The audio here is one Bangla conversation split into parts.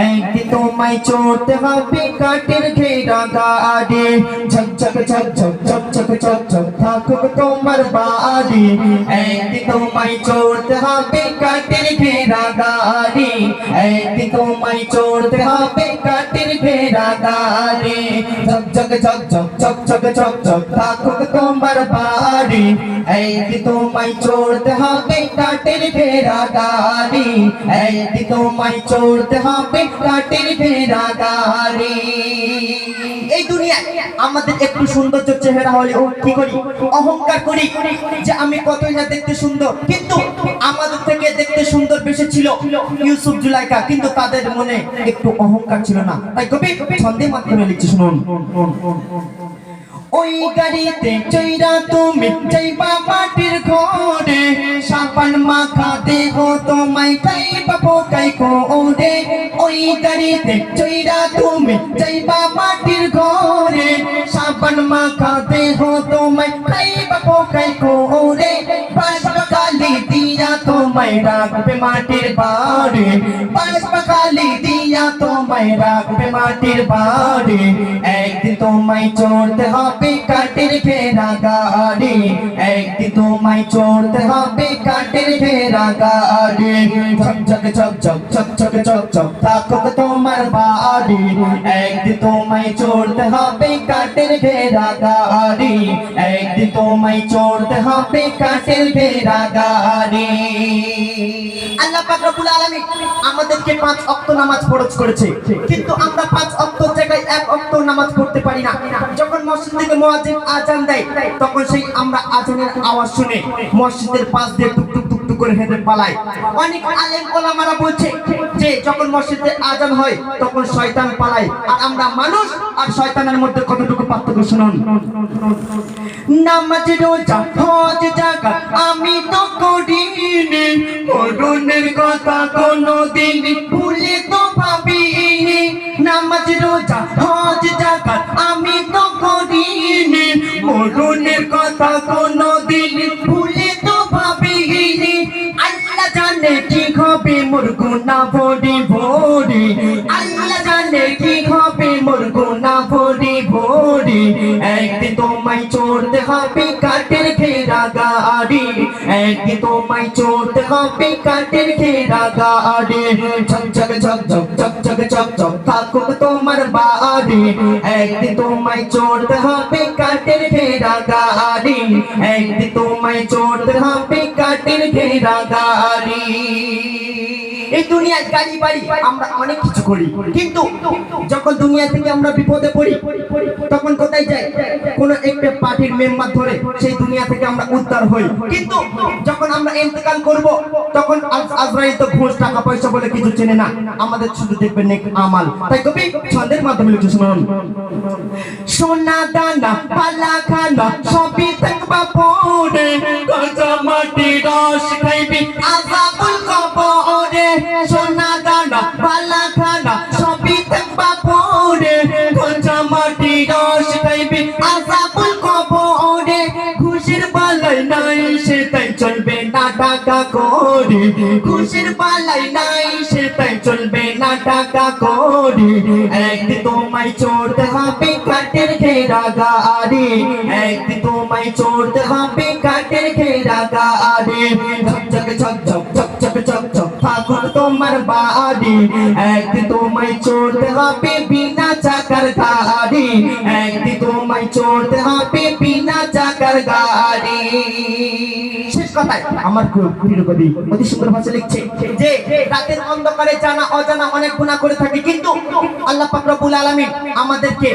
একদিন তোমায় চড়তে হবে কাঠের ঘেরা গাড়ি, ঝকঝক ঝকঝক ঝকঝক ঝকঝক থাকুক তোমার বাড়ি। একদিন তোমায় চড়তে হবে কাঠের ঘেরা গাড়ি, একদিন তোমায় চড়তে হবে কাঠের ঘেরা গাড়ি, ঝকঝক ঝকঝক ঝকঝক ঝকঝক থাকুক তোমার বাড়ি। একদিন তোমায় চড়তে হবে কাঠের ঘেরা গাড়ি, একদিন তোমায় চড়তে হবে কাঠের ঘেরা গাড়ি। এই দুনিয়ায় আমাদের একটু সৌন্দর্য চেহারা হলে কি করি, অহংকার করি যে আমি কতই না দেখতে সুন্দর, কিন্তু আমাদের থেকে দেখতে সুন্দর বেশি ছিল ইউসুফ জুলাইখা, কিন্তু তাদের মনে একটু অহংকার ছিল না। তাই কবি ছন্দের মাধ্যমে লিখছে, শুনুন। ওই গাড়িতে চৈরা তুমি যাইবা মাটির ঘরে, সাবান মাখা দেহ তোমায় খাইবা পোকাই কোরে। ওই গাড়িতে চৈরা তুমি যাইবা মাটির ঘরে, সাবান মাখা দেহ তোমায় খাইবা পোকাই কোরে। বাঁশবাকালি দিয়া তোমায় রাখবে মাটির বাড়ি, বাঁশবাকালি দিয়া তোমায় রাখবে মাটির বাড়ি। একদিন তোমায় চড়তে হবে কাঠের ঘেরা গাড়ি, একদিন তোমায় চড়তে হবে কাঠের ঘেরা গাড়ি, ঝকঝক ঝকঝক ঝকঝক ঝকঝক থাকুক তোমার বাড়ি। একদিন তোমায় চড়তে হবে কাঠের ঘেরা গাড়ি, একদিন তোমায় চড়তে হবে কাঠের ঘেরা গাড়ি। আল্লাহ পাক রব্বুল আলামিন আমাদেরকে 5 ওয়াক্ত নামাজ ফরজ করেছে, কিন্তু আমরা 5 ওয়াক্তের জায়গায় 1 ওয়াক্ত নামাজ পড়তে পারি না। যখন মসজিদ থেকে মুয়াজ্জিন আযান দেয়, তখন সেই আমরা আযানের আওয়াজ শুনে মসজিদের পাশ দিয়ে টুক টুক টুক টুক করে হেঁটে পালাই। অনেক আলেম ওলামারা বলছে যে যখন মসজিদে আযান হয় তখন শয়তান পালায়, আর আমরা মানুষ আর শয়তানের মধ্যে কতটুকু পার্থক্য শুনুন। নামাজ রোজা হজ যাকাত আমি তো করিনি, মরণের কথা কোনদিন ভুলে তো ভাবিনি। নামাজ রোজা হজ যাকাত আমি তো করিনি, মরণের কথা কোনদিন ভুলে তো ভাবিনি। আল্লাহ জানে কি হবে মোর গুনাহ ভরি ভরি, আল্লাহ জানে কি হবে মোর গুনাহ ভরি ভরি। একদিন তোমায় চড়তে হবে কাঠের ঘেরা গাড়ি, একদিন তোমায় চড়তে হবে কাঠের ঘেরা গাড়ি, ঝকঝক ঝকঝক ঝকঝক ঝকঝক থাকুক তোমার বাড়ি। একদিন তোমায় চড়তে হবে কাঠের ঘেরা গাড়ি, একদিন তোমায় চড়তে হবে কাঠের ঘেরা গাড়ি। এই দুনিয়ার গাড়ি বাড়ি আমরা অনেক কিছু করি, কিন্তু যখন দুনিয়া থেকে আমরা বিপদে পড়ি তখন কোথায় যাই, কোন একটা পার্টির মেম্বার ধরে সেই দুনিয়া থেকে আমরা উদ্ধার হই। কিন্তু যখন আমরা ইন্তেকাল করব তখন আজরাইল তো ঘুষ টাকা পয়সা বলে কিছু চেনে না, আমাদের শুধু দেখবে নেক আমাল। তাই কবি ছন্দের মাধ্যমে লিখছে, শুনুন। সোনা দানা পালা খানা সবই থাকবা পড়ে, কাঁচা মাটি রস খাইবি আযাবুল কবরে। সোনা দানা পালা খানা সবই থাকবা পড়ে, কাঁচা মাটি রস খাইবি আযাবুল কবরে। ঘুষের পালাই নাই সেটাই চলবে না টাকা করি, ঘুষের পালাই নাই সেটাই চলবে না টাকা করি। একদিন তোমায় চড়তে হবে কাঠের ঘেরা গাড়ি, একদিন তোমায় চড়তে হবে কাঠের ঘেরা গাড়ি, ঝকঝক ঝকঝক ঝকঝক ঝকঝক থাকুক তোমার বাড়ি। একদিন তোমায় চড়তে হবে বিনা চাকার গাড়ি, একদিন তোমায় চড়তে হবে বিনা চাকার গাড়ি। শেষ কথায় আমার প্রিয় কবি অতি সুন্দর ভাষা লিখছে যে রাতের অন্ধকারে জানা অজানা অনেক গুনাহ করে থাকি, কিন্তু আল্লাহ পাক রব্বুল আলামিন আমাদেরকে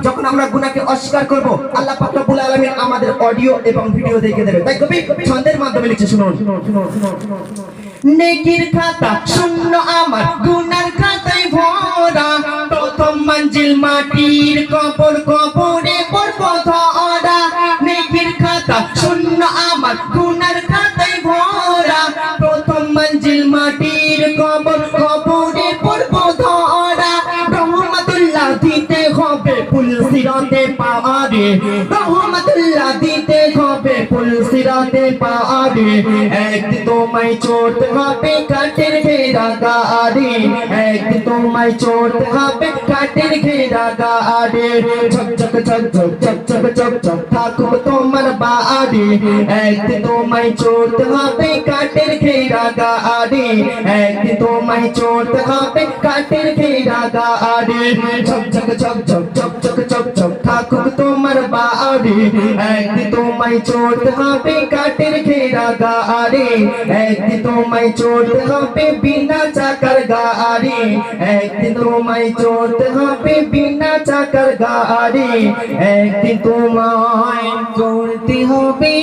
যখন আমরা গুনাহকে অস্বীকার করব, আল্লাহ পাক রব্বুল আলামিন আমাদের অডিও এবং ভিডিও দেখে দেবে। তাই কবি ছন্দের মাধ্যমে লিখছে, শুনুন। নেকির খাতা শূন্য আমার গুনার খাতায় ভরা, প্রথম মঞ্জিল মাটির কবর কবরে পড়ব ধরা। নেকির খাতা শূন্য আমার গুনার খাতায় ভরা, প্রথম মঞ্জিল মাটির কবর কবরে পড়ব ধরা। রহমাতুল্লাহ দিতে হবে ফুল সিরাতে পারে, রহমাতুল্লাহ দিতে হবে ফুল সিরাতে পারে। গাড়ি একদিন তোমায় চড়তে হবে কাঠের ঘেরা গাড়ি একদিন তোমায় চড়তে হবে কাঠের ঘেরা গাড়ি ঝকঝক ঝকঝক ঝকঝক ঝকঝক থাকুক তোমার বাড়ি একদিন তোমায় চড়তে হবে কাঠের ঘেরা গাড়ি একদিন তোমায় চড়তে হবে কাঠের ঘেরা গাড়ি ঝকঝক ঝকঝক ঝকঝক ঝকঝক থাকুক তোমার বাড়ি একদিন তোমায় চড়তে হবে কাঠের ঘেরা গাড়ি একদিন তোমায় চড়তে হবে বিনা চাকার গাড়ি একদিন তোমায় চড়তে হবে বিনা চাকার গাড়ি একদিন তোমায় চড়তে হবে